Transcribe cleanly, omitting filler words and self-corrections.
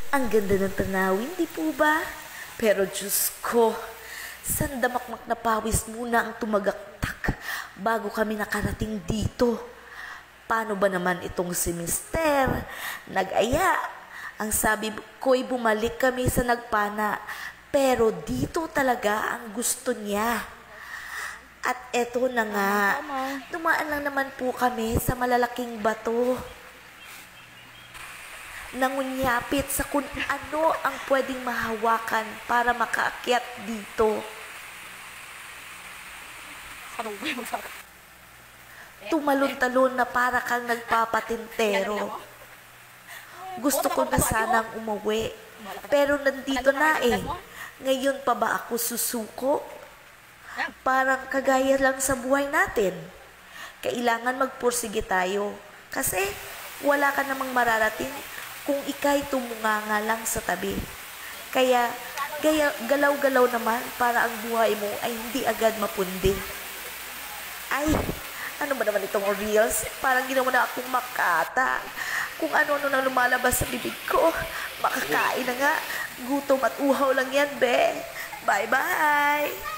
Ang ganda ng tanawin, di po ba? Pero Diyos ko, sandamakmak na pawis muna ang tumagaktak bago kami nakarating dito. Paano ba naman itong si Mister? Nag-aya. Ang sabi ko'y bumalik kami sa nagpana, pero dito talaga ang gusto niya. At eto na nga, dumaan lang naman po kami sa malalaking bato. Nangunyapit sa kung ano ang pwedeng mahawakan para makaakyat dito. Tumalon-talon na para kang nagpapatintero. Gusto ko na sanang umuwi, pero nandito na eh. Ngayon pa ba ako susuko? Parang kagaya lang sa buhay natin. Kailangan magpursige tayo kasi wala ka namang mararating kung ika'y tumunganga lang sa tabi. Kaya galaw-galaw naman para ang buhay mo ay hindi agad mapundi. Ay, ano ba naman itong reels? Parang ginawa na akong makata. Kung ano-ano nang lumalabas sa bibig ko, makakain na nga. Gutom at uhaw lang yan, be. Bye-bye!